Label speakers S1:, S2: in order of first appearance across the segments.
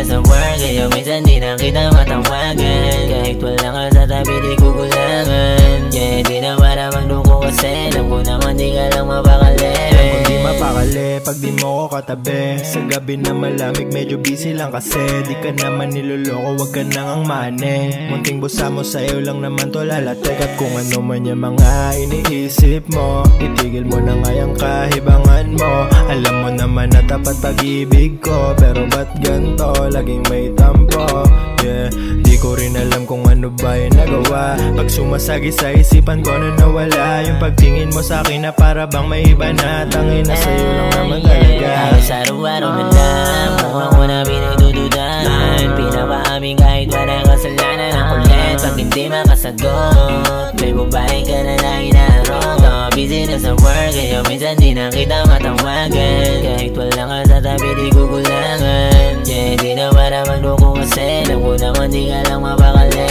S1: nasa work, kaya minsan di na kita matawagan. Kahit wala ka sa tabi di kukulangan. Yeah, di na para magduko kasi alam ko naman di ka lang mapakali.
S2: Alam ko di mapakali pag di mo ko katabi. Sa gabi na malamig medyo busy lang kasi di ka naman niloloko, wag ka nang ang mane. Munting busa mo sa'yo lang naman to lalatek. At kung ano man yung mga iniisip mo, itigil mo na nga yung kahibangan mo. Alam mo naman na tapat pag-ibig ko, pero ba't ganto, laging may tampo. Yeah, di ko rin alam kung ano ba yung nagawa. Pag sumasagi sa isipan ko na nawala yung pagtingin mo sa akin na para bang may iba na. Tangin na sa'yo lang naman talaga.
S1: Halos araw-araw na lang mukha ko na pinagdududahan. Pinapaamin kahit walang kasalanan. Ang kulit pag hindi makasagot. May babae ka na lang inaarong. Busy na sa work, kaya minsan di na kita matawagan. Kahit wala ka sa tabi di kukulangan. Yeah, di na para magduko kasi alam ko naman di ka lang mapakali.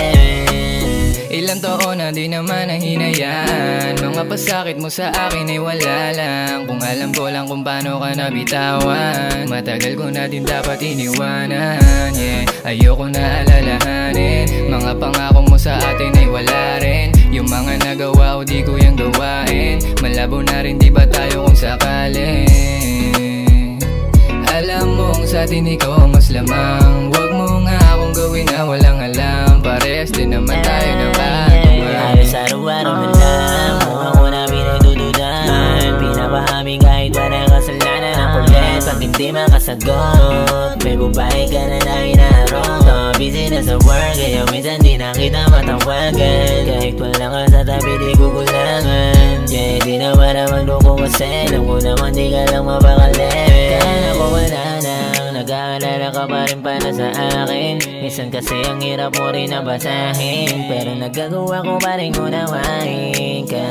S3: Ilang taon na di naman nahinayaan. Mga pasakit mo sa akin ay wala lang. Kung alam ko lang kung paano ka nabitawan. Matagal ko na din dapat iniwanan. Yeah, ayoko na alalahanin. Mga pangako mo sa atin ay wala rin. Yung mga nagawa o di ko yung gawain. Malabo na rin di ba tayo kung sakali. Alam mong sa atin ikaw ang mas lamang. Huwag mo nga akong gawin na walang alam. Parehas din naman tayo ng patungan.
S1: Halos araw-araw na lang mukha ko na pinagdududahan. Pinapaamin kahit walang kasalanan. Ang kulit pag hindi makasagot. May babae ka na lang inaarong. Busy na sa work, kaya minsan di na kita matawagan. Kahit wala ka sa tabi di kukulangan. Yeah, di na para magduko kasi alam ko naman di ka lang mapakali. Kaya ako wala nang nag-aalala ka pa rin para sa akin. Minsan kasi ang hirap mo rin nabasahin, pero nagagawa ko pa rin unawain ka.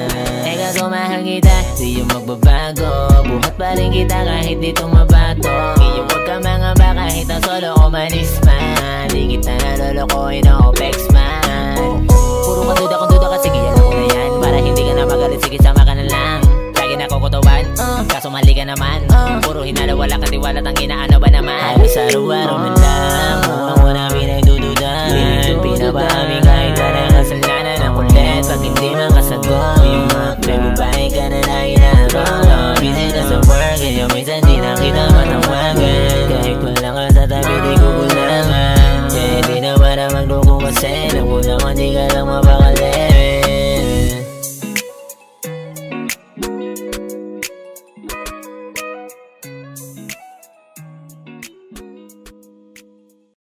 S1: Kaso mahal kita, di yung magbabago. Buhat pa rin kita kahit di tumabato. Iyong wag ka mga ba kahit ang solo ko malis man. Di kita nalolokohin o pex man. Puro ka duda kung duda ka, sige alam ko na yan. Para hindi ka na magalit, sige sama ka na lang. Lagi na kukutawan, kaso mali ka naman. Puro hinala, wala kang tiwala, tangina ano ba naman. Halos araw-araw na lang mukha ko na pinagdududahan. Pinapaamin kahit walang kasalanan. Ang kulit pag hindi